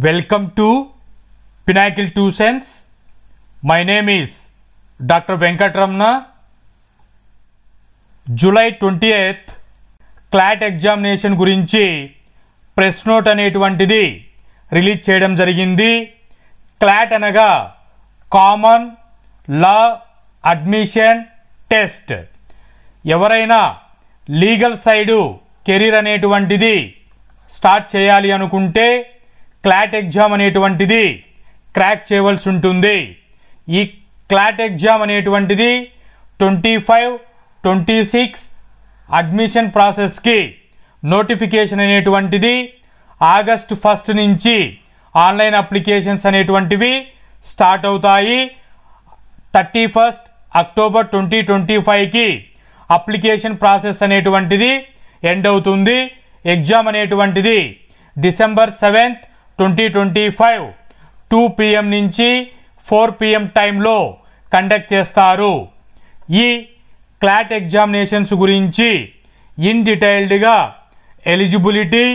Welcome to Pinnacle Tuitions. My name is Dr. Venkatramana. July 20th clot examination గురించి press note అనేటువంటిది release చేయడం జరిగింది. Clot అనగా common లా admission test. ఎవరైనా legal side career అనేటువంటిది start చేయాలి అనుకుంటే క్లాట్ ఎగ్జామ్ అనేటువంటిది క్రాక్ చేయవలసి ఉంటుంది. ఈ క్లాట్ ఎగ్జామ్ అనేటువంటిది 25-26 అడ్మిషన్ ప్రాసెస్కి నోటిఫికేషన్ అనేటువంటిది ఆగస్టు 1 నుంచి ఆన్లైన్ అప్లికేషన్స్ అనేటువంటివి స్టార్ట్ అవుతాయి. 31 అక్టోబర్ 2025కి అప్లికేషన్ ప్రాసెస్ అనేటువంటిది ఎండ్ అవుతుంది. ఎగ్జామ్ అనేటువంటిది డిసెంబర్ 7, 2025 2 PM నుంచి 4 PM టైంలో కండక్ట్ చేస్తారు. ఈ క్లాట్ ఎగ్జామినేషన్స్ గురించి ఇన్ డీటెయిల్డ్గా eligibility,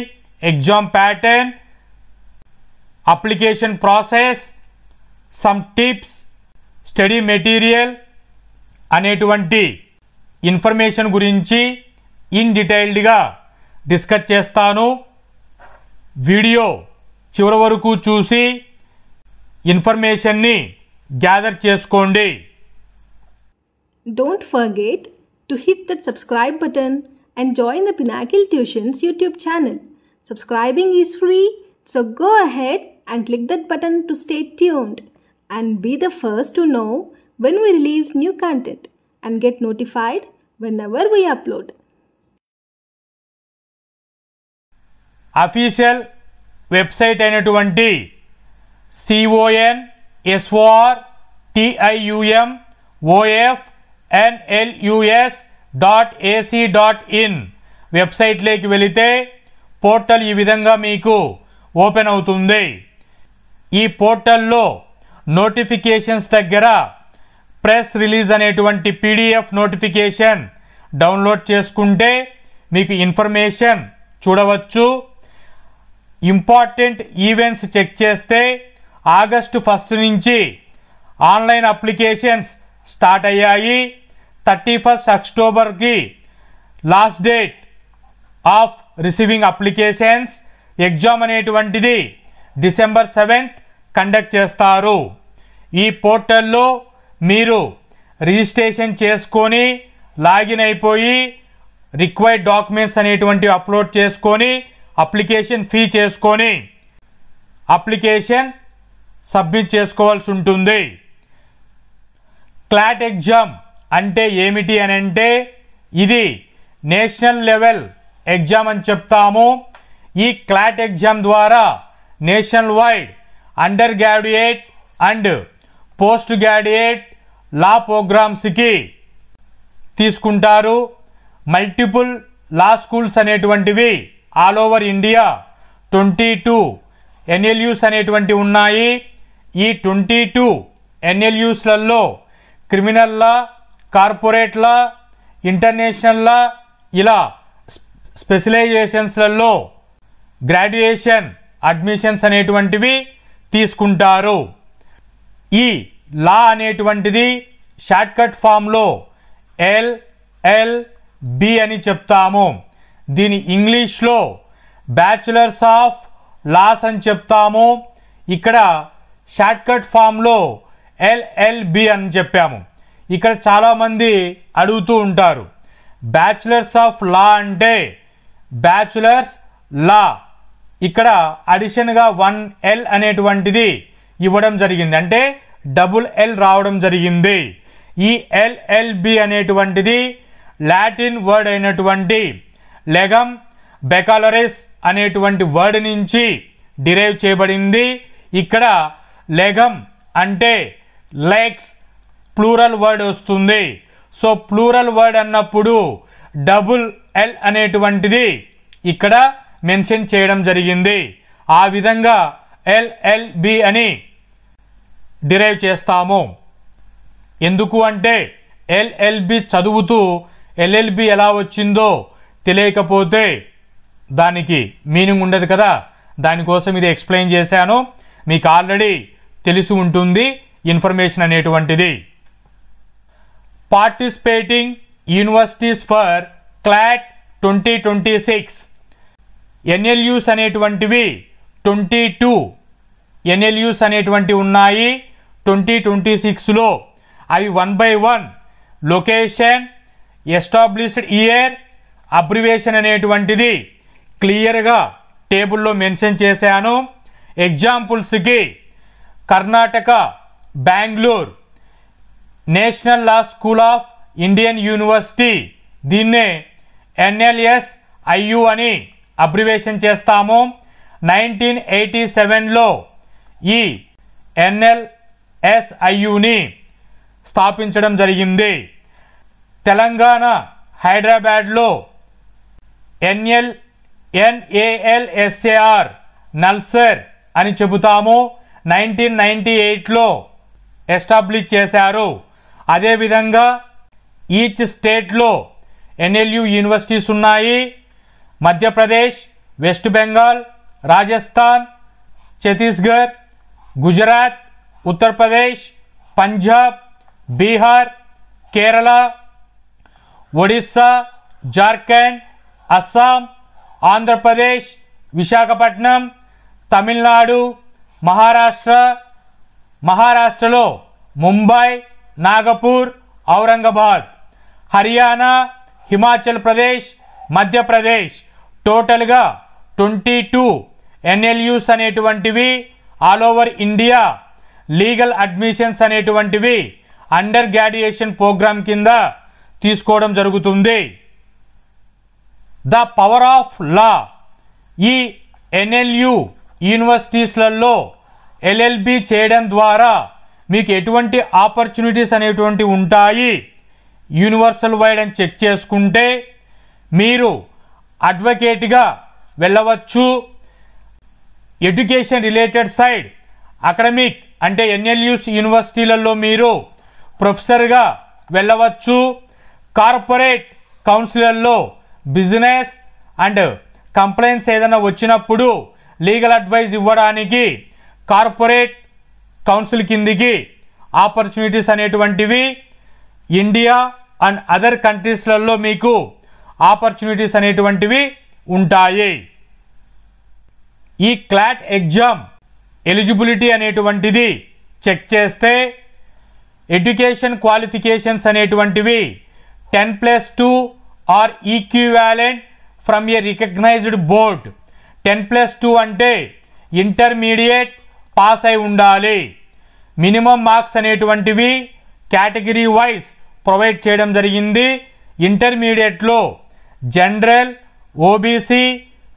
exam pattern, application process, some tips, study material అనేటువంటి ఇన్ఫర్మేషన్ గురించి ఇన్ డీటెయిల్డ్గా డిస్కస్ చేస్తాను. వీడియో చివరి వరకు చూసి ఇన్ఫర్మేషన్ని గ్యాదర్ చేసుకోండి. Don't forget to hit that subscribe button and join the Pinnacle Tuitions YouTube channel. Subscribing is free, so go ahead and click that button to stay tuned and be the first to know when we release new content and get notified whenever we upload. Official website అయినటువంటి consortiumofnlus.ac.in వెబ్సైట్లోకి వెళితే portal ఈ విధంగా మీకు open అవుతుంది. ఈ పోర్టల్లో notifications దగ్గర ప్రెస్ రిలీజ్ అనేటువంటి PDF నోటిఫికేషన్ డౌన్లోడ్ చేసుకుంటే మీకు ఇన్ఫర్మేషన్ చూడవచ్చు. ఇంపార్టెంట్ ఈవెంట్స్ చెక్ చేస్తే ఆగస్టు 1 నుంచి ఆన్లైన్ అప్లికేషన్స్ స్టార్ట్ అయ్యాయి. 31 అక్టోబర్కి last date of receiving applications. Exam అనేటువంటిది డిసెంబర్ 7 కండక్ట్ చేస్తారు. ఈ పోర్టల్లో మీరు రిజిస్ట్రేషన్ చేసుకొని లాగిన్ అయిపోయి రిక్వైర్డ్ డాక్యుమెంట్స్ అనేటువంటివి అప్లోడ్ చేసుకొని అప్లికేషన్ ఫీ చేసుకొని అప్లికేషన్ సబ్మిట్ చేసుకోవాల్సి ఉంటుంది. క్లాట్ ఎగ్జామ్ అంటే ఏమిటి అని అంటే ఇది నేషనల్ లెవెల్ ఎగ్జామ్ అని చెప్తాము. ఈ క్లాట్ ఎగ్జామ్ ద్వారా national wide under graduate and post graduate law ప్రోగ్రామ్స్కి తీసుకుంటారు. మల్టిపుల్ లా స్కూల్స్ అనేటువంటివి ఆల్ ఓవర్ ఇండియా 22 NLUs అనేటువంటివి ఉన్నాయి. ఈ 22 NLUsలలో criminal law, corporate law, international law ఇలా స్పెషలైజేషన్స్లలో గ్రాడ్యుయేషన్ అడ్మిషన్స్ అనేటువంటివి తీసుకుంటారు. ఈ లా అనేటువంటిది షార్ట్కట్ ఫామ్లో LLB అని చెప్తాము. దీని ఇంగ్లీష్లో బ్యాచులర్స్ ఆఫ్ లాస్ అని చెప్తాము. ఇక్కడ షార్ట్కట్ ఫామ్లో LLB అని చెప్పాము. ఇక్కడ చాలామంది అడుగుతూ ఉంటారు బ్యాచులర్స్ ఆఫ్ లా అంటే బ్యాచులర్స్ లా. ఇక్కడ అడిషన్గా 1L అనేటువంటిది ఇవ్వడం జరిగింది, అంటే double-L రావడం జరిగింది. ఈ LLB అనేటువంటిది లాటిన్ వర్డ్ అయినటువంటి లెగమ్ బెకాలరెస్ అనేటువంటి వర్డ్ నుంచి డిరైవ్ చేయబడింది. ఇక్కడ లెగమ్ అంటే లెగ్స్ ప్లూరల్ వర్డ్ వస్తుంది. సో ప్లూరల్ వర్డ్ అన్నప్పుడు double-L అనేటువంటిది ఇక్కడ మెన్షన్ చేయడం జరిగింది. ఆ విధంగా LLB అని డిరైవ్ చేస్తాము. ఎందుకు అంటే LLB చదువుతూ LLB ఎలా వచ్చిందో తెలియకపోతే దానికి మీనింగ్ ఉండదు కదా. దానికోసం ఇది ఎక్స్ప్లెయిన్ చేశాను. మీకు ఆల్రెడీ తెలిసి ఉంటుంది ఇన్ఫర్మేషన్ అనేటువంటిది. Participating universities for clot 2026 NLUs అనేటువంటివి 22 ఎన్ఎల్యూస్ అనేటువంటివి ఉన్నాయి 2026లో. అవి 1 by 1 location, established year, abbreviation అనేటువంటిది క్లియర్గా టేబుల్లో మెన్షన్ చేశాను. ఎగ్జాంపుల్స్కి Karnataka Bengaluru national law school of Indian university, దీన్నే NLSIU అని అబ్రివేషన్ చేస్తాము. 1987లో ఈ NLSIUని స్థాపించడం జరిగింది. తెలంగాణ హైదరాబాద్లో NALSAR నల్సర్ అని చెబుతాము. 1998లో ఎస్టాబ్లిష్ చేశారు. అదేవిధంగా ఈచ్ స్టేట్లో NLU యూనివర్సిటీస్ ఉన్నాయి. మధ్యప్రదేశ్, వెస్ట్ బెంగాల్, రాజస్థాన్, ఛత్తీస్గఢ్, గుజరాత్, ఉత్తరప్రదేశ్, పంజాబ్, బీహార్, కేరళ, ఒడిస్సా, జార్ఖండ్, అస్సాం, ఆంధ్రప్రదేశ్, విశాఖపట్నం, తమిళనాడు, మహారాష్ట్రలో ముంబై, నాగపూర్, ఔరంగాబాద్, హర్యానా, హిమాచల్ ప్రదేశ్, మధ్యప్రదేశ్. టోటల్గా 22 NLUs అనేటువంటివి all over India legal admissions అనేటువంటివి అండర్ గ్రాడ్యుయేషన్ ప్రోగ్రామ్ కింద తీసుకోవడం జరుగుతుంది. ద పవర్ ఆఫ్ లా, ఈ NLU యూనివర్సిటీస్లలో LLB చేయడం ద్వారా మీకు ఎటువంటి ఆపర్చునిటీస్ అనేటువంటివి ఉంటాయి. యూనివర్సల్ వైడ్ అని చెక్ చేసుకుంటే మీరు అడ్వకేట్గా వెళ్ళవచ్చు. ఎడ్యుకేషన్ రిలేటెడ్ సైడ్ అకాడమిక్ అంటే NLUs యూనివర్సిటీలలో మీరు ప్రొఫెసర్గా వెళ్ళవచ్చు. కార్పొరేట్ కౌన్సిలర్లో బిజినెస్ అండ్ కంప్లైంట్స్ ఏదైనా వచ్చినప్పుడు లీగల్ అడ్వైజ్ ఇవ్వడానికి కార్పొరేట్ కౌన్సిల్ కిందికి ఆపర్చునిటీస్ అనేటువంటివి ఇండియా అండ్ అదర్ కంట్రీస్లలో మీకు ఆపర్చునిటీస్ అనేటువంటివి ఉంటాయి. ఈ క్లాట్ ఎగ్జామ్ ఎలిజిబిలిటీ అనేటువంటిది చెక్ చేస్తే ఎడ్యుకేషన్ క్వాలిఫికేషన్స్ అనేటువంటివి 10+2 or equivalent from a recognized board. 10+2 అంటే ఇంటర్మీడియట్ పాస్ అయి ఉండాలి. మినిమం మార్క్స్ అనేటువంటివి కేటగిరీ వైజ్ ప్రొవైడ్ చేయడం జరిగింది. ఇంటర్మీడియట్లో general, OBC,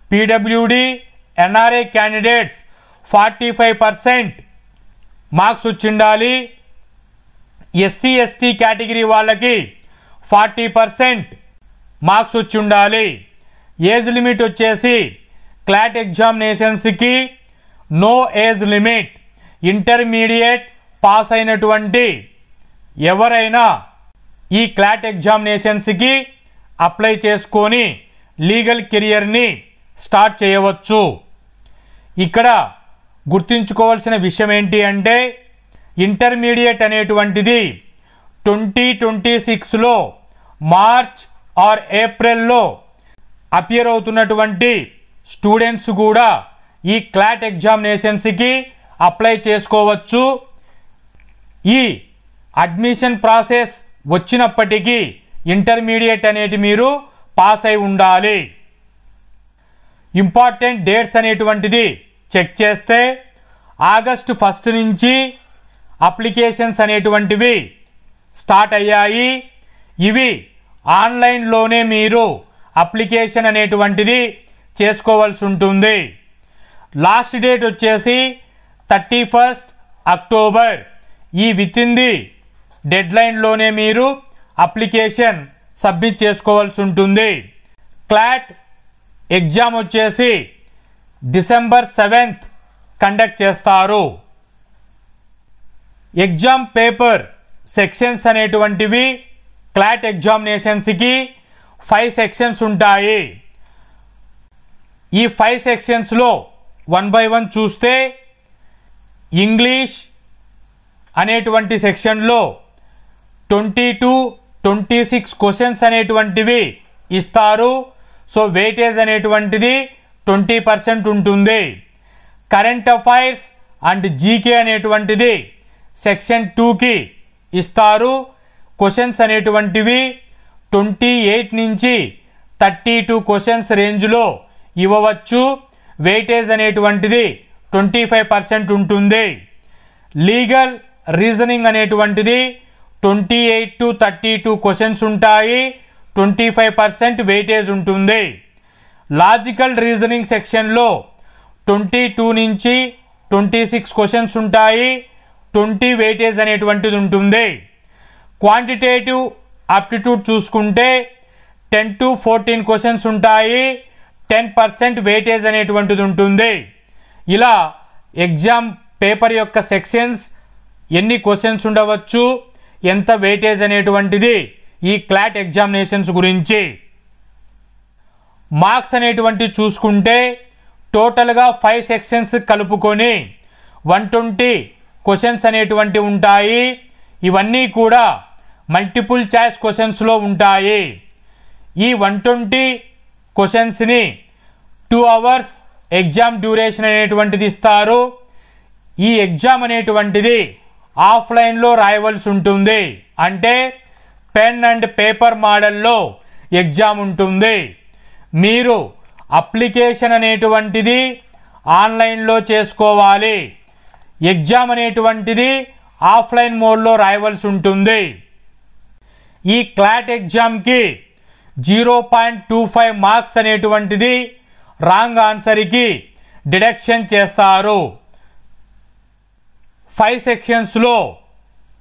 PWD, NRA candidates 45% marks వచ్చిండాలి. SC ST కేటగిరీ వాళ్ళకి 40% మార్క్స్ వచ్చి ఉండాలి. ఏజ్ లిమిట్ వచ్చేసి క్లాట్ ఎగ్జామినేషన్స్కి no age limit. Intermediate pass అయినటువంటి ఎవరైనా ఈ క్లాట్ ఎగ్జామినేషన్స్కి అప్లై చేసుకొని లీగల్ కెరియర్ని స్టార్ట్ చేయవచ్చు. ఇక్కడ గుర్తుంచుకోవాల్సిన విషయం ఏంటి అంటే ఇంటర్మీడియట్ అనేటువంటిది 2026లో మార్చ్ ఆర్ ఏప్రిల్లో అపియర్ అవుతున్నటువంటి స్టూడెంట్స్ కూడా ఈ క్లాట్ ఎగ్జామినేషన్స్కి అప్లై చేసుకోవచ్చు. ఈ అడ్మిషన్ ప్రాసెస్ వచ్చినప్పటికీ ఇంటర్మీడియట్ అనేది మీరు పాస్ అయి ఉండాలి. ఇంపార్టెంట్ డేట్స్ అనేటువంటిది చెక్ చేస్తే ఆగస్టు 1 నుంచి అప్లికేషన్స్ అనేటువంటివి స్టార్ట్ అయ్యాయి. ఇవి ఆన్లైన్లోనే మీరు అప్లికేషన్ అనేటువంటిది చేసుకోవాల్సి ఉంటుంది. లాస్ట్ డేట్ వచ్చేసి 31 అక్టోబర్. ఈ విత్ ఇన్ ది డెడ్ లైన్లోనే మీరు అప్లికేషన్ సబ్మిట్ చేసుకోవాల్సి ఉంటుంది. క్లాట్ ఎగ్జామ్ వచ్చేసి December 7th కండక్ట్ చేస్తారు. ఎగ్జామ్ పేపర్ సెక్షన్స్ అనేటువంటివి క్లాట్ ఎగ్జామినేషన్స్కి 5 సెక్షన్స్ ఉంటాయి. ఈ 5 సెక్షన్స్లో వన్ బై వన్ చూస్తే ఇంగ్లీష్ అనేటువంటి సెక్షన్లో 22-26 క్వశ్చన్స్ అనేటువంటివి ఇస్తారు. సో వెయిటేజ్ అనేటువంటిది 20% ఉంటుంది. కరెంట్ అఫైర్స్ అండ్ జీకే అనేటువంటిది సెక్షన్ 2కి ఇస్తారు. క్వశ్చన్స్ అనేటువంటివి 28 నుంచి 32 క్వశ్చన్స్ రేంజ్లో ఇవ్వవచ్చు. వెయిటేజ్ అనేటువంటిది 25% ఉంటుంది. లీగల్ రీజనింగ్ అనేటువంటిది 28 to 32 క్వశ్చన్స్ ఉంటాయి. 25% వెయిటేజ్ ఉంటుంది. లాజికల్ రీజనింగ్ సెక్షన్లో 22 నుంచి 26 క్వశ్చన్స్ ఉంటాయి. 20 వెయిటేజ్ అనేటువంటిది ఉంటుంది. క్వాంటిటేటివ్ ఆప్టిట్యూడ్ చూసుకుంటే 10 to 14 క్వశ్చన్స్ ఉంటాయి. 10% వెయిటేజ్ అనేటువంటిది ఉంటుంది. ఇలా ఎగ్జామ్ పేపర్ యొక్క సెక్షన్స్ ఎన్ని క్వశ్చన్స్ ఉండవచ్చు, ఎంత వెయిటేజ్ అనేటువంటిది ఈ క్లాట్ ఎగ్జామినేషన్స్ గురించి. మార్క్స్ అనేటువంటి చూసుకుంటే టోటల్గా 5 సెక్షన్స్ కలుపుకొని 120 క్వశ్చన్స్ అనేటువంటి ఉంటాయి. ఇవన్నీ కూడా మల్టిపుల్ చాయిస్ క్వశ్చన్స్లో ఉంటాయి. ఈ 120 క్వశ్చన్స్ని 2 hours ఎగ్జామ్ డ్యూరేషన్ అనేటువంటిది ఇస్తారు. ఈ ఎగ్జామ్ అనేటువంటిది ఆఫ్లైన్లో రాయవలసి ఉంటుంది. అంటే పెన్ అండ్ పేపర్ మోడల్లో ఎగ్జామ్ ఉంటుంది. మీరు అప్లికేషన్ అనేటువంటిది ఆన్లైన్లో చేసుకోవాలి. ఎగ్జామ్ అనేటువంటిది ఆఫ్లైన్ మోడ్లో రాయవలసి ఉంటుంది. ఈ క్లాట్ ఎగ్జామ్కి 0.25 మార్క్స్ అనేటువంటిది రాంగ్ ఆన్సర్కి డిడక్షన్ చేస్తారు. 5 సెక్షన్స్లో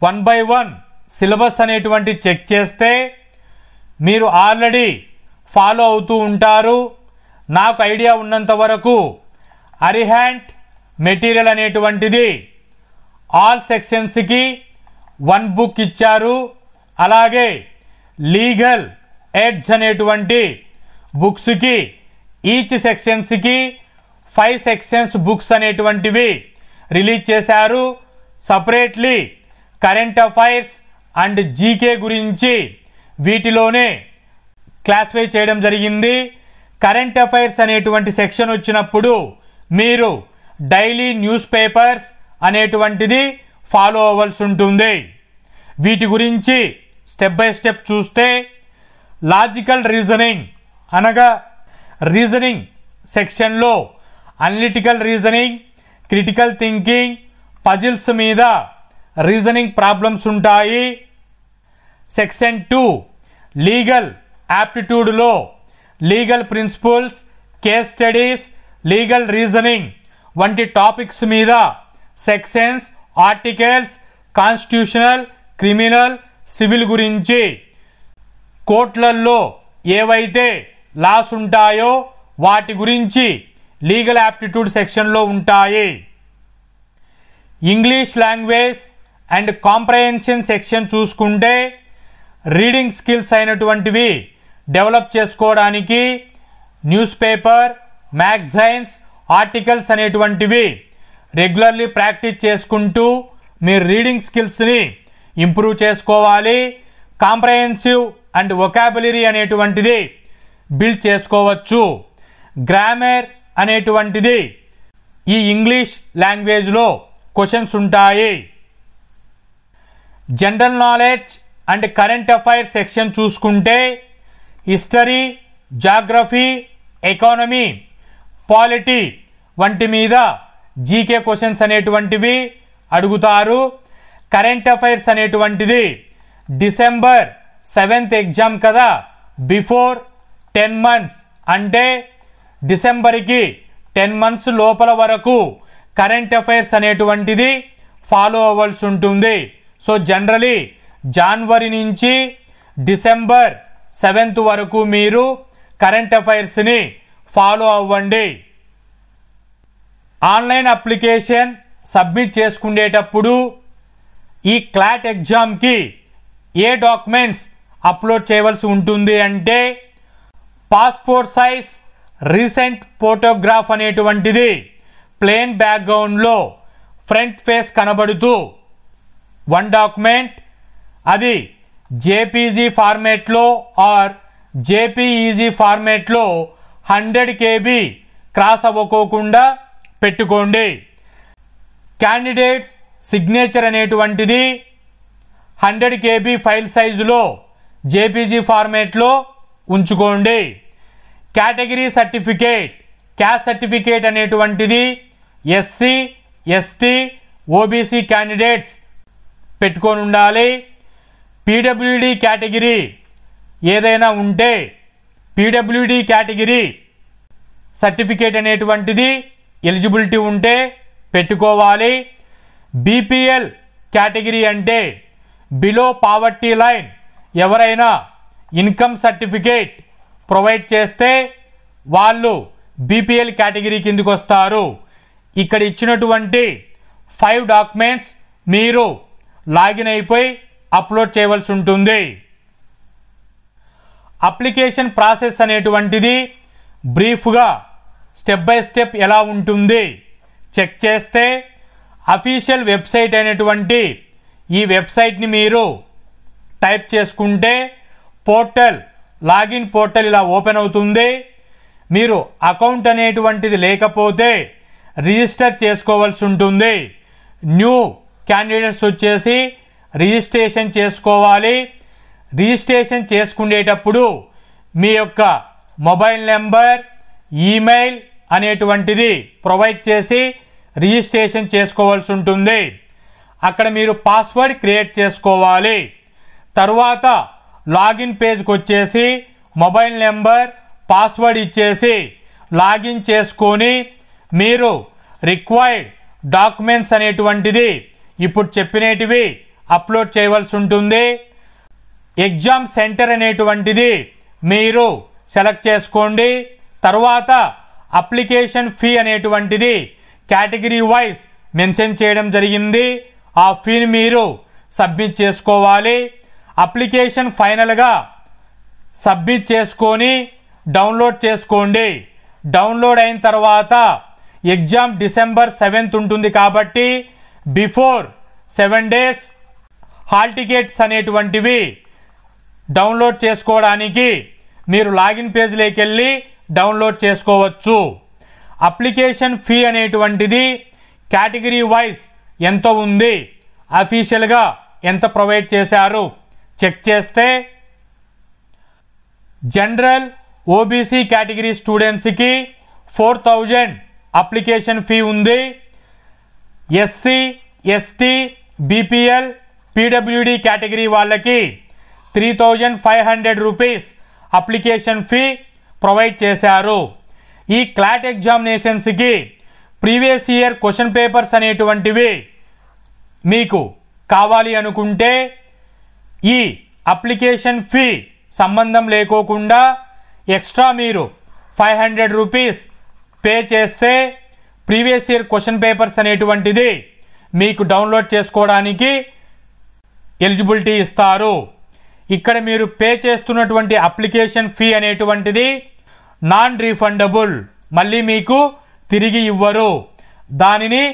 1 by 1 సిలబస్ అనేటువంటి చెక్ చేస్తే మీరు ఆల్రెడీ ఫాలో అవుతూ ఉంటారు. నాకు ఐడియా ఉన్నంత వరకు అరిహాంట్ మెటీరియల్ అనేటువంటిది ఆల్ సెక్షన్స్కి 1 బుక్ ఇచ్చారు. అలాగే లీగల్ ఎడ్జ్ అనేటువంటి బుక్స్కి ఈచ్ సెక్షన్స్కి 5 సెక్షన్స్ బుక్స్ అనేటువంటివి రిలీజ్ చేశారు. Separately current affairs and GK గురించి వీటిలోనే క్లాసిఫై చేయడం జరిగింది. కరెంట్ అఫైర్స్ అనేటువంటి సెక్షన్ వచ్చినప్పుడు మీరు డైలీ న్యూస్ పేపర్స్ అనేటువంటిది ఫాలో అవ్వాల్సి ఉంటుంది. వీటి గురించి స్టెప్ బై స్టెప్ చూస్తే లాజికల్ రీజనింగ్ అనగా రీజనింగ్ సెక్షన్లో analytical reasoning, critical thinking, puzzles మీద రీజనింగ్ ప్రాబ్లమ్స్ ఉంటాయి. సెక్షన్ 2 లీగల్ యాప్టిట్యూడ్లో legal principles, case studies, legal reasoning వంటి టాపిక్స్ మీద sections, articles, constitutional, criminal, civil గురించి కోర్టులలో ఏవైతే లాస్ ఉంటాయో వాటి గురించి లీగల్ యాప్టిట్యూడ్ సెక్షన్లో ఉంటాయి. English language and comprehension section చూసుకుంటే రీడింగ్ స్కిల్స్ అయినటువంటివి డెవలప్ చేసుకోవడానికి న్యూస్ పేపర్, మ్యాగజైన్స్, ఆర్టికల్స్ అనేటువంటివి రెగ్యులర్లీ ప్రాక్టీస్ చేసుకుంటూ మీరు రీడింగ్ స్కిల్స్ని ఇంప్రూవ్ చేసుకోవాలి. కాంప్రహెన్సివ్ అండ్ వొకాబులరీ అనేటువంటిది బిల్డ్ చేసుకోవచ్చు. గ్రామర్ అనేటువంటిది ఈ ఇంగ్లీష్ లాంగ్వేజ్లో క్వశ్చన్స్ ఉంటాయి. General knowledge and current affairs section చూసుకుంటే హిస్టరీ, జాగ్రఫీ, ఎకానమీ, పాలిటీ వంటి మీద జీకే క్వశ్చన్స్ అనేటువంటివి అడుగుతారు. కరెంట్ అఫైర్స్ అనేటువంటిది December 7th ఎగ్జామ్ కదా, బిఫోర్ 10 months అంటే డిసెంబర్కి 10 months లోపల వరకు కరెంట్ అఫైర్స్ అనేటువంటిది ఫాలో అవ్వాల్సి ఉంటుంది. సో జనరలీ జనవరి నుంచి December 7th వరకు మీరు కరెంట్ అఫైర్స్ని ఫాలో అవ్వండి. ఆన్లైన్ అప్లికేషన్ సబ్మిట్ చేసుకునేటప్పుడు ఈ క్లాట్ ఎగ్జామ్కి ఏ డాక్యుమెంట్స్ అప్లోడ్ చేయవలసి ఉంటుంది అంటే పాస్పోర్ట్ సైజ్ రీసెంట్ ఫోటోగ్రాఫ్ అనేటువంటిది ప్లెయిన్ బ్యాక్గ్రౌండ్లో ఫ్రంట్ ఫేస్ కనబడుతూ వన్ డాక్యుమెంట్ అది జేపీజీ ఫార్మేట్లో ఆర్ జేపీఈజీ ఫార్మేట్లో 100 KB క్రాస్ అవ్వకోకుండా పెట్టుకోండి. క్యాండిడేట్స్ సిగ్నేచర్ అనేటువంటిది 100 KB ఫైల్ సైజులో జేపీజీ ఫార్మేట్లో ఉంచుకోండి. కేటగిరీ సర్టిఫికేట్ క్యాస్ట్ సర్టిఫికేట్ అనేటువంటిది ఎస్సీ ఎస్టీ ఓబీసీ క్యాండిడేట్స్ పెట్టుకొని ఉండాలి. పీడబ్ల్యూడీ కేటగిరీ ఏదైనా ఉంటే పీడబ్ల్యూడీ కేటగిరీ సర్టిఫికేట్ అనేటువంటిది ఎలిజిబిలిటీ ఉంటే పెట్టుకోవాలి. బీపీఎల్ కేటగిరీ అంటే బిలో పావర్టీ లైన్ ఎవరైనా ఇన్కమ్ సర్టిఫికేట్ ప్రొవైడ్ చేస్తే వాళ్ళు బీపీఎల్ కేటగిరీ కిందకు వస్తారు. ఇక్కడ ఇచ్చినటువంటి 5 డాక్యుమెంట్స్ మీరు లాగిన్ అయిపోయి అప్లోడ్ చేయవలసి ఉంటుంది. అప్లికేషన్ ప్రాసెస్ అనేటువంటిది బ్రీఫ్గా స్టెప్ బై స్టెప్ ఎలా ఉంటుంది చెక్ చేస్తే అఫీషియల్ వెబ్సైట్ అయినటువంటి ఈ వెబ్సైట్ని మీరు టైప్ చేసుకుంటే పోర్టల్ లాగిన్ పోర్టల్ ఇలా ఓపెన్ అవుతుంది. మీరు అకౌంట్ అనేటువంటిది లేకపోతే రిజిస్టర్ చేసుకోవాల్సి ఉంటుంది. న్యూ క్యాండిడేట్స్ వచ్చేసి రిజిస్ట్రేషన్ చేసుకోవాలి. రిజిస్ట్రేషన్ చేసుకునేటప్పుడు మీ యొక్క మొబైల్ నెంబర్ ఈమెయిల్ అనేటువంటిది ప్రొవైడ్ చేసి రిజిస్ట్రేషన్ చేసుకోవాల్సి ఉంటుంది. అక్కడ మీరు పాస్వర్డ్ క్రియేట్ చేసుకోవాలి. తర్వాత లాగిన్ పేజ్కి వచ్చేసి మొబైల్ నెంబర్ పాస్వర్డ్ ఇచ్చేసి లాగిన్ చేసుకొని మీరు రిక్వైర్డ్ డాక్యుమెంట్స్ అనేటువంటిది ఇప్పుడు చెప్పినటివి అప్లోడ్ చేయవలసి ఉంటుంది. ఎగ్జామ్ సెంటర్ అనేటువంటిది మీరు సెలెక్ట్ చేసుకోండి. తర్వాత అప్లికేషన్ ఫీ అనేటువంటిది కేటగిరీ వైజ్ మెన్షన్ చేయడం జరిగింది. ఆ ఫీని మీరు సబ్మిట్ చేసుకోవాలి. అప్లికేషన్ ఫైనల్గా సబ్మిట్ చేసుకొని డౌన్లోడ్ చేసుకోండి. డౌన్లోడ్ అయిన తర్వాత ఎగ్జామ్ December 7th ఉంటుంది కాబట్టి బిఫోర్ 7 days హాల్ టికెట్స్ అనేటువంటివి డౌన్లోడ్ చేసుకోవడానికి మీరు లాగిన్ పేజ్లోకి వెళ్ళి డౌన్లోడ్ చేసుకోవచ్చు. అప్లికేషన్ ఫీ అనేటువంటిది కేటగిరీ వైజ్ ఎంత ఉంది, అఫీషియల్గా ఎంత ప్రొవైడ్ చేశారు చెక్ చేస్తే జనరల్ ఓబీసీ కేటగిరీ స్టూడెంట్స్కి 4000 అప్లికేషన్ ఫీ ఉంది. SC ST BPL PWD category వాళ్ళకి 3500 రూపీస్ అప్లికేషన్ ఫీ ప్రొవైడ్ చేశారు. ఈ క్లాట్ ఎగ్జామినేషన్స్కి ప్రీవియస్ ఇయర్ క్వశ్చన్ పేపర్స్ అనేటువంటివి మీకు కావాలి అనుకుంటే ఈ అప్లికేషన్ ఫీ సంబంధం లేకోకుండా ఎక్స్ట్రా మీరు 500 రూపీస్ పే చేస్తే ప్రీవియస్ ఇయర్ క్వశ్చన్ పేపర్స్ అనేటువంటిది మీకు డౌన్లోడ్ చేసుకోవడానికి ఎలిజిబిలిటీ ఇస్తారు. ఇక్కడ మీరు పే చేస్తున్నటువంటి అప్లికేషన్ ఫీ అనేటువంటిది నాన్ రీఫండబుల్, మళ్ళీ మీకు తిరిగి ఇవ్వరు. దానిని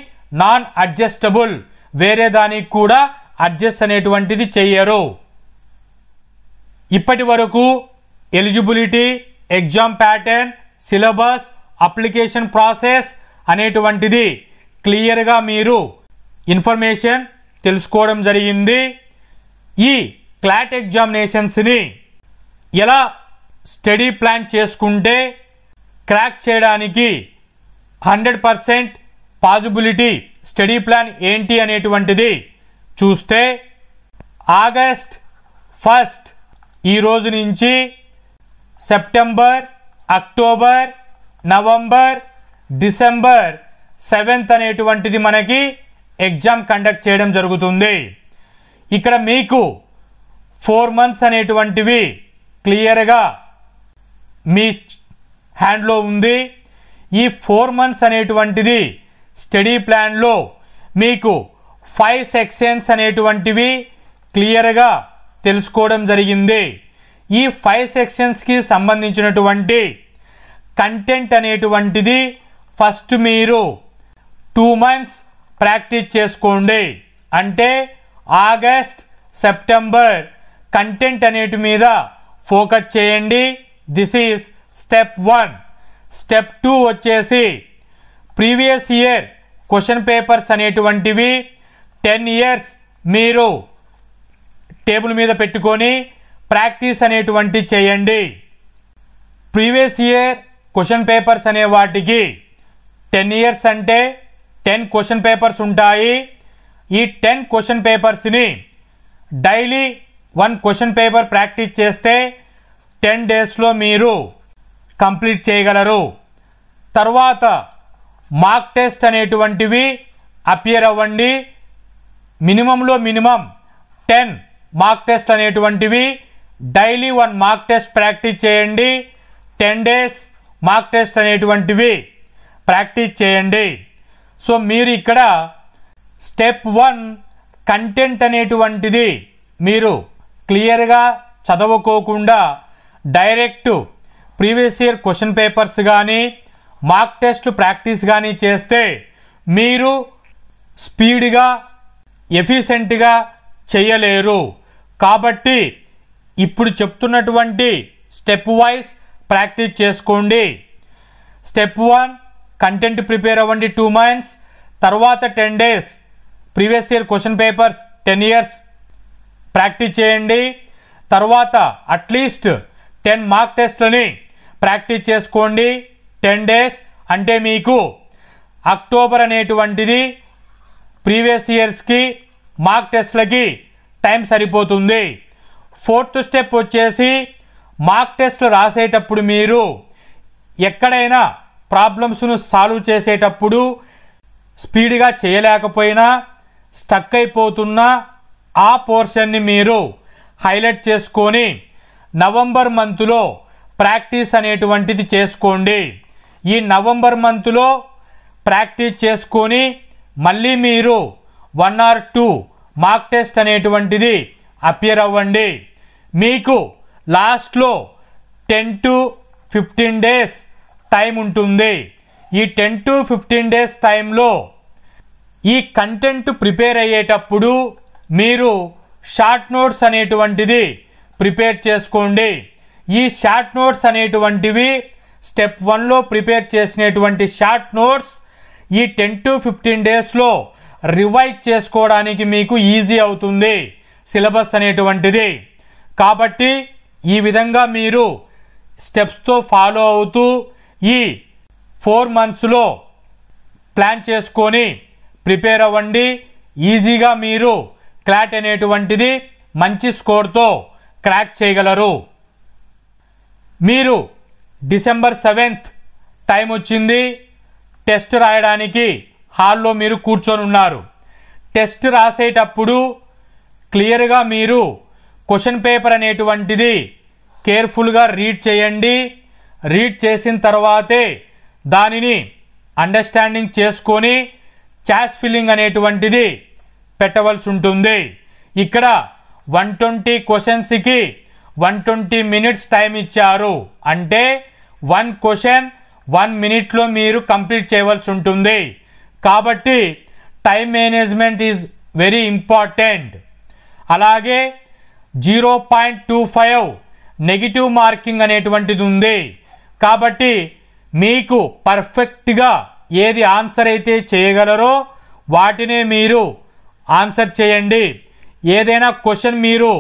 నాన్ అడ్జస్టబుల్, వేరే దానికి కూడా అడ్జస్ట్ అనేటువంటిది చెయ్యరు. ఇప్పటి వరకు eligibility, exam pattern, syllabus, application process అనేటువంటిది క్లియర్గా మీరు ఇన్ఫర్మేషన్ తెలుసుకోవడం జరిగింది. ఈ క్లాట్ ఎగ్జామినేషన్స్ని ఎలా స్టడీ ప్లాన్ చేసుకుంటే క్రాక్ చేయడానికి 100% పాసిబిలిటీ స్టడీ ప్లాన్ ఏంటి అనేటువంటిది చూస్తే ఆగస్ట్ 1st ఈ రోజు నుంచి September, October, November, December 7th అనేటువంటిది మనకి ఎగ్జామ్ కండక్ట్ చేయడం జరుగుతుంది. ఇక్కడ మీకు 4 months అనేటువంటివి క్లియర్గా మీ హ్యాండ్లో ఉంది. ఈ 4 months అనేటువంటిది స్టడీ ప్లాన్లో మీకు 5 sections అనేటువంటివి క్లియర్గా తెలుసుకోవడం జరిగింది. ఈ 5 sectionsకి సంబంధించినటువంటి కంటెంట్ అనేటువంటిది ఫస్ట్ మీరు 2 months ప్రాక్టీస్ చేసుకోండి. అంటే ఆగస్ట్ సెప్టెంబర్ కంటెంట్ అనేటి మీద ఫోకస్ చేయండి. This is step 1. స్టెప్ 2 వచ్చేసి ప్రీవియస్ ఇయర్ క్వశ్చన్ పేపర్స్ అనేటువంటివి 10 years మీరు టేబుల్ మీద పెట్టుకొని ప్రాక్టీస్ అనేటువంటి చేయండి. ప్రీవియస్ ఇయర్ క్వశ్చన్ పేపర్స్ అనే వాటికి 10 years అంటే 10 క్వశ్చన్ పేపర్స్ ఉంటాయి. ఈ 10 క్వశ్చన్ పేపర్స్ని డైలీ 1 క్వశ్చన్ పేపర్ ప్రాక్టీస్ చేస్తే 10 daysలో మీరు కంప్లీట్ చేయగలరు. తర్వాత మార్క్ టెస్ట్ అనేటువంటివి అపియర్ అవ్వండి. మినిమంలో మినిమం 10 మార్క్ టెస్ట్ అనేటువంటివి డైలీ 1 మార్క్ టెస్ట్ ప్రాక్టీస్ చేయండి. 10 days మార్క్ టెస్ట్ అనేటువంటివి ప్రాక్టీస్ చేయండి. సో మీరు ఇక్కడ స్టెప్ 1 కంటెంట్ అనేటువంటిది మీరు క్లియర్గా చదవుకోకుండా direct previous year question papers కానీ మార్క్ టెస్ట్ ప్రాక్టీస్ కానీ చేస్తే మీరు స్పీడ్గా ఎఫిషియెంట్గా చేయలేరు. కాబట్టి ఇప్పుడు చెప్తున్నటువంటి స్టెప్ వైజ్ ప్రాక్టీస్ చేసుకోండి. స్టెప్ 1 కంటెంట్ ప్రిపేర్ అవ్వండి 2 months. తర్వాత 10 days previous year question papers 10 years practice చేయండి. తర్వాత అట్లీస్ట్ 10 మార్క్ టెస్ట్లని ప్రాక్టీస్ చేసుకోండి 10 days. అంటే మీకు అక్టోబర్ అనేటువంటిది ప్రీవియస్ ఇయర్స్కి మార్క్ టెస్ట్లకి టైం సరిపోతుంది. 4th స్టెప్ వచ్చేసి మార్క్ టెస్ట్లు రాసేటప్పుడు మీరు ఎక్కడైనా ప్రాబ్లమ్స్ను సాల్వ్ చేసేటప్పుడు స్పీడ్గా చేయలేకపోయినా స్టక్ అయిపోతున్న ఆ పోర్షన్ని మీరు హైలైట్ చేసుకొని నవంబర్ మంత్లో ప్రాక్టీస్ అనేటువంటిది చేసుకోండి. ఈ నవంబర్ మంత్లో ప్రాక్టీస్ చేసుకొని మళ్ళీ మీరు 1 or 2 మార్క్ టెస్ట్ అనేటువంటిది అపియర్ అవ్వండి. మీకు లాస్ట్లో 10 to 15 days టైం ఉంటుంది. ఈ 10 to 15 days టైంలో ఈ కంటెంట్ ప్రిపేర్ అయ్యేటప్పుడు మీరు షార్ట్ నోట్స్ అనేటువంటిది ప్రిపేర్ చేసుకోండి. ఈ షార్ట్ నోట్స్ అనేటువంటివి స్టెప్ 1లో ప్రిపేర్ చేసినటువంటి షార్ట్ నోట్స్ ఈ 10 to 15 daysలో రివైజ్ చేసుకోవడానికి మీకు ఈజీ అవుతుంది సిలబస్ అనేటువంటిది. కాబట్టి ఈ విధంగా మీరు స్టెప్స్తో ఫాలో అవుతూ ఈ 4 monthsలో ప్లాన్ చేసుకొని ప్రిపేర్ అవ్వండి. ఈజీగా మీరు క్లాట్ అనేటువంటిది మంచి స్కోర్తో క్రాక్ చేయగలరు. మీరు డిసెంబర్ 7th టైం వచ్చింది. టెస్ట్ రాయడానికి హాల్లో మీరు కూర్చొని ఉన్నారు. టెస్ట్ రాసేటప్పుడు క్లియర్గా మీరు క్వశ్చన్ పేపర్ అనేటువంటిది కేర్ఫుల్గా రీడ్ చేయండి. రీడ్ చేసిన తర్వాతే దానిని అండర్స్టాండింగ్ చేసుకొని చాయిస్ ఫిల్లింగ్ అనేటువంటిది పెట్టవలసి ఉంటుంది. ఇక్కడ 120 క్వశ్చన్స్కి 120 minutes టైం ఇచ్చారు. అంటే 1 question 1 minuteలో మీరు కంప్లీట్ చేయవలసి ఉంటుంది. కాబట్టి time management is very important. అలాగే 0.25 నెగిటివ్ మార్కింగ్ అనేటువంటిది ఉంది. కాబట్టి మీకు పర్ఫెక్ట్గా ఏది ఆన్సర్ అయితే చేయగలరో వాటినే మీరు ఆన్సర్ చేయండి. ఏదైనా క్వశ్చన్ మీరు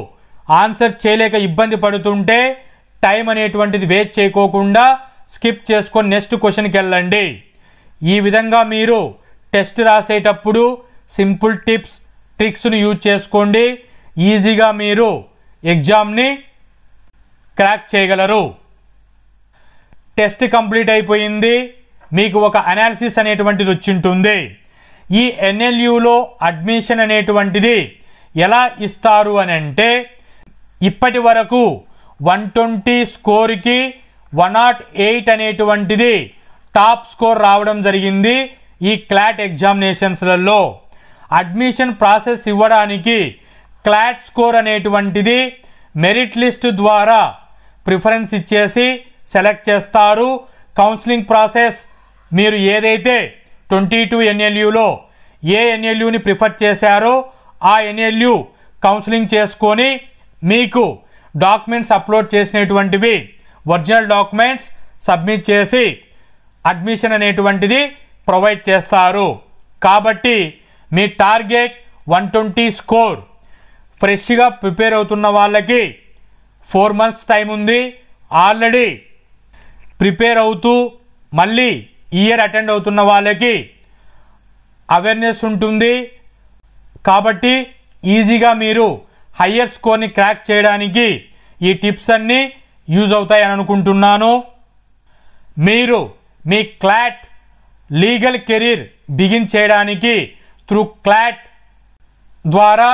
ఆన్సర్ చేయలేక ఇబ్బంది పడుతుంటే టైం అనేటువంటిది వేస్ట్ చేయకోకుండా స్కిప్ చేసుకొని నెక్స్ట్ క్వశ్చన్కి వెళ్ళండి. ఈ విధంగా మీరు టెస్ట్ రాసేటప్పుడు సింపుల్ టిప్స్ ట్రిక్స్ను యూజ్ చేసుకోండి. ఈజీగా మీరు ఎగ్జామ్ని క్రాక్ చేయగలరు. టెస్ట్ కంప్లీట్ అయిపోయింది. మీకు ఒక అనాలిసిస్ అనేటువంటిది వచ్చింటుంది. ఈ ఎన్ఎల్యూలో అడ్మిషన్ అనేటువంటిది ఎలా ఇస్తారు అని అంటే ఇప్పటి వరకు 120 స్కోర్కి 108 అనేటువంటిది టాప్ స్కోర్ రావడం జరిగింది ఈ క్లాట్ ఎగ్జామినేషన్స్లలో. అడ్మిషన్ ప్రాసెస్ ఇవ్వడానికి క్లాట్ స్కోర్ అనేటువంటిది మెరిట్ లిస్ట్ ద్వారా ప్రిఫరెన్స్ ఇచ్చేసి సెలెక్ట్ చేస్తారు. కౌన్సిలింగ్ ప్రాసెస్ మీరు ఏదైతే 22 NLUలో ఏ NLUని ప్రిఫర్ చేశారో ఆ NLU కౌన్సిలింగ్ చేసుకొని మీకు డాక్యుమెంట్స్ అప్లోడ్ చేసినటువంటివి ఒరిజినల్ డాక్యుమెంట్స్ సబ్మిట్ చేసి అడ్మిషన్ అనేటువంటిది ప్రొవైడ్ చేస్తారు. కాబట్టి మీ టార్గెట్ 120 స్కోర్. ఫ్రెష్గా ప్రిపేర్ అవుతున్న వాళ్ళకి 4 months టైం ఉంది. ఆల్రెడీ ప్రిపేర్ అవుతూ మళ్ళీ ఇయర్ అటెండ్ అవుతున్న వాళ్ళకి అవేర్నెస్ ఉంటుంది. కాబట్టి ఈజీగా మీరు హయ్యర్ స్కోర్ని క్రాక్ చేయడానికి ఈ టిప్స్ అన్నీ యూజ్ అవుతాయని అనుకుంటున్నాను. మీరు మీ క్లాట్ లీగల్ కెరీర్ బిగిన్ చేయడానికి త్రూ క్లాట్ ద్వారా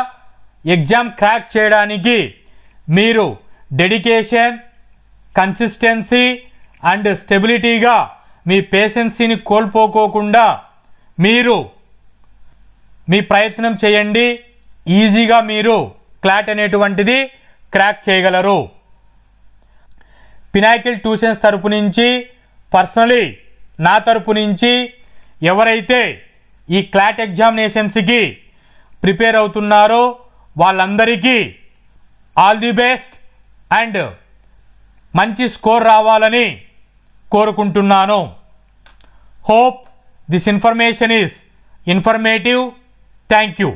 ఎగ్జామ్ క్రాక్ చేయడానికి మీరు డెడికేషన్, కన్సిస్టెన్సీ అండ్ స్టెబిలిటీగా మీ పేషెన్సీని కోల్పోకోకుండా మీరు మీ ప్రయత్నం చేయండి. ఈజీగా మీరు క్లాట్ అనేటువంటిది క్రాక్ చేయగలరు. పినాకిల్ ట్యూషన్స్ తరపు నుంచి పర్సనలీ నా తరపు నుంచి ఎవరైతే ఈ క్లాట్ ఎగ్జామినేషన్స్కి ప్రిపేర్ అవుతున్నారో వాళ్ళందరికీ ఆల్ ది బెస్ట్ అండ్ మంచి స్కోర్ రావాలని కోరుకుంటున్నాను. Hope this information is informative. Thank you.